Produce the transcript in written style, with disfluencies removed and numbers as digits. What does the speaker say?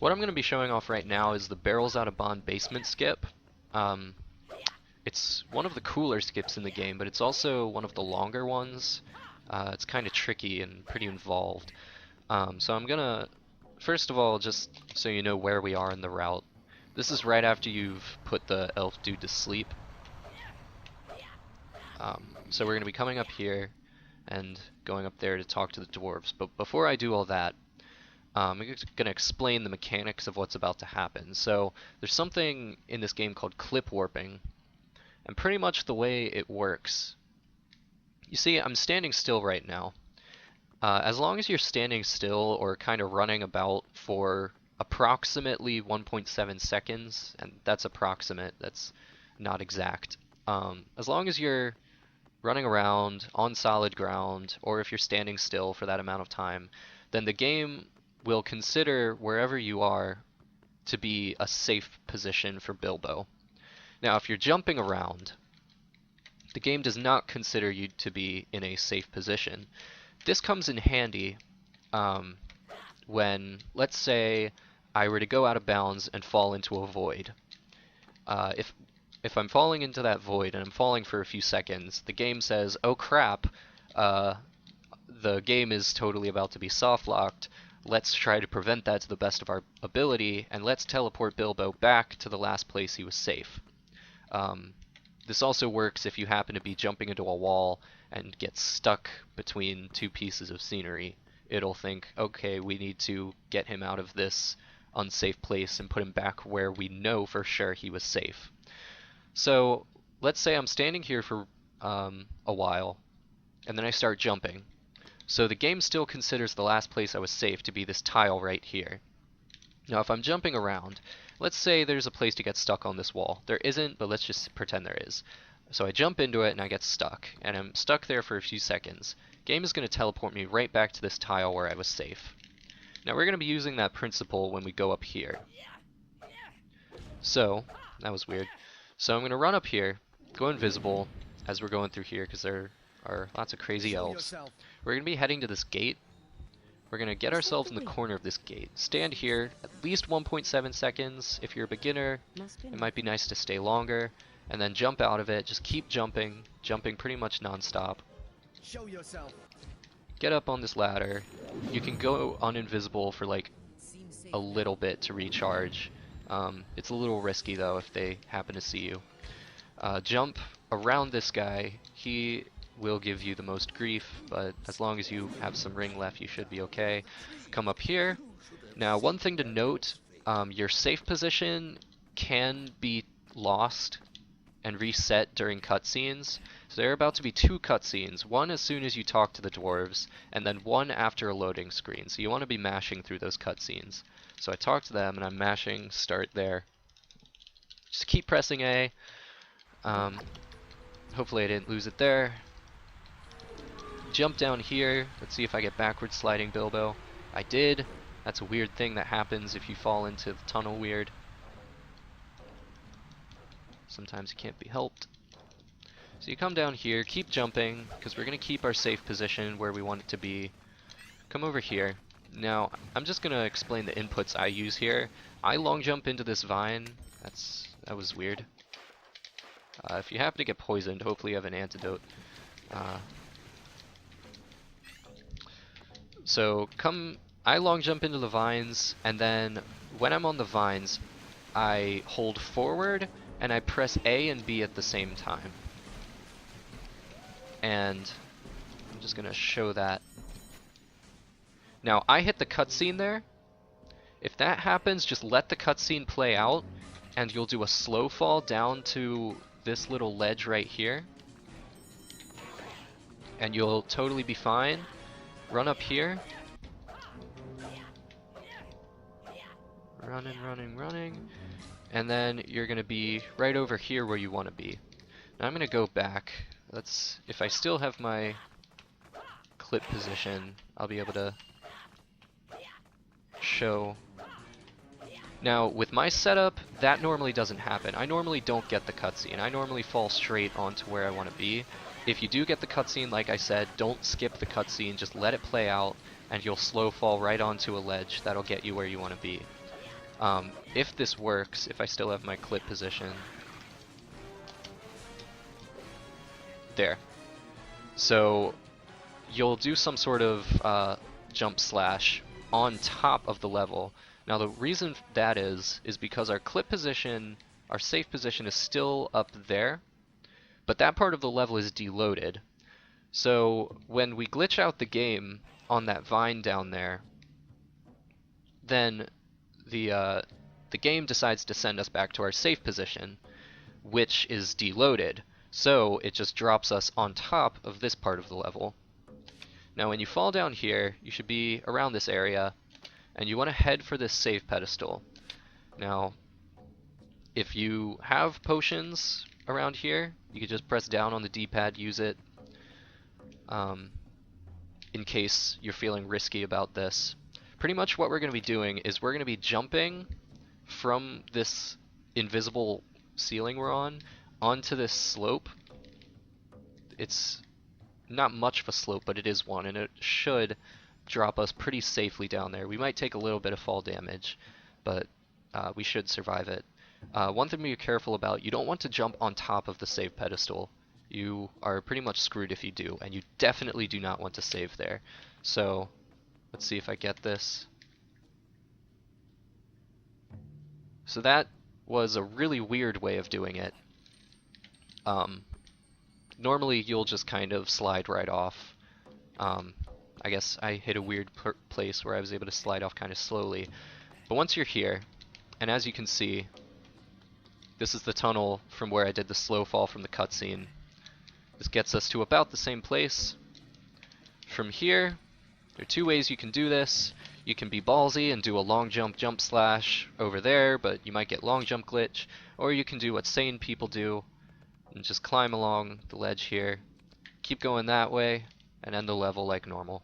What I'm going to be showing off right now is the Barrels Out of Bond basement skip. Um, it's one of the cooler skips in the game, but it's also one of the longer ones. It's kind of tricky and pretty involved. So I'm gonna, first of all, just so you know where we are in the route. This is right after you've put the elf dude to sleep. So we're gonna be coming up here and going up there to talk to the dwarves. But before I do all that, I'm going to explain the mechanics of what's about to happen. So there's something in this game called clip warping, and pretty much the way it works. You see, I'm standing still right now. As long as you're standing still or kind of running about for approximately 1.7 seconds, and that's approximate, that's not exact. As long as you're running around on solid ground, or if you're standing still for that amount of time, then the game will consider wherever you are to be a safe position for Bilbo. Now, if you're jumping around, the game does not consider you to be in a safe position. This comes in handy when, let's say, I were to go out of bounds and fall into a void. If I'm falling into that void and I'm falling for a few seconds, the game says, "Oh crap, the game is totally about to be soft-locked. Let's try to prevent that to the best of our ability, and let's teleport Bilbo back to the last place he was safe." This also works if you happen to be jumping into a wall and get stuck between two pieces of scenery. It'll think, okay, we need to get him out of this unsafe place and put him back where we know for sure he was safe. So let's say I'm standing here for a while, and then I start jumping. So the game still considers the last place I was safe to be this tile right here. Now if I'm jumping around, let's say there's a place to get stuck on this wall. There isn't, but let's just pretend there is. So I jump into it and I get stuck, and I'm stuck there for a few seconds. Game is going to teleport me right back to this tile where I was safe. Now we're going to be using that principle when we go up here. So, that was weird. So I'm going to run up here, go invisible as we're going through here because there are lots of crazy elves. We're going to be heading to this gate. We're going to get ourselves in the corner of this gate. Stand here at least 1.7 seconds. If you're a beginner, it might be nice to stay longer. And then jump out of it. Just keep jumping. Jumping pretty much non-stop. Show yourself. Get up on this ladder. You can go uninvisible for like a little bit to recharge. It's a little risky though if they happen to see you. Jump around this guy. He will give you the most grief, but as long as you have some ring left, you should be okay. Come up here. Now, one thing to note, your safe position can be lost and reset during cutscenes. So there are about to be two cutscenes, one as soon as you talk to the dwarves, and then one after a loading screen. So you want to be mashing through those cutscenes. So I talk to them, and I'm mashing start there. Just keep pressing A. Hopefully I didn't lose it there. Jump down here. Let's see if I get backward sliding Bilbo. I did. That's a weird thing that happens if you fall into the tunnel weird. Sometimes it can't be helped. So you come down here, keep jumping, because we're going to keep our safe position where we want it to be. Come over here. Now, I'm just going to explain the inputs I use here. I long jump into this vine. That was weird. If you happen to get poisoned, hopefully you have an antidote. So I long jump into the vines, and then when I'm on the vines, I hold forward and I press A and B at the same time. And I'm just gonna show that. Now I hit the cutscene there. If that happens, just let the cutscene play out, and you'll do a slow fall down to this little ledge right here, and you'll totally be fine. Run up here. Running. And then you're going to be right over here where you want to be. Now I'm going to go back. If I still have my clip position, I'll be able to show. Now with my setup, that normally doesn't happen. I normally don't get the cutscene. I normally fall straight onto where I want to be. If you do get the cutscene, like I said, don't skip the cutscene, just let it play out, and you'll slow fall right onto a ledge that'll get you where you want to be. If this works, if I still have my clip position, there. So you'll do some sort of jump slash on top of the level. Now the reason that is because our clip position, our safe position is still up there, but that part of the level is deloaded. So when we glitch out the game on that vine down there, then the game decides to send us back to our safe position, which is deloaded. So it just drops us on top of this part of the level. Now when you fall down here, you should be around this area, and you want to head for this save pedestal. Now, if you have potions around here, you can just press down on the D-pad, use it, in case you're feeling risky about this. Pretty much what we're going to be doing is we're going to be jumping from this invisible ceiling we're on onto this slope. It's not much of a slope, but it is one, and it should drop us pretty safely down there. We might take a little bit of fall damage, but we should survive it. One thing to be careful about, you don't want to jump on top of the save pedestal. You are pretty much screwed if you do, and you definitely do not want to save there. So, let's see if I get this. So that was a really weird way of doing it. Normally you'll just kind of slide right off. I guess I hit a weird place where I was able to slide off kind of slowly. But once you're here, and as you can see, this is the tunnel from where I did the slow fall from the cutscene. This gets us to about the same place. From here, there are two ways you can do this. You can be ballsy and do a long jump slash over there, but you might get long jump glitch. Or you can do what sane people do and just climb along the ledge here, keep going that way, and end the level like normal.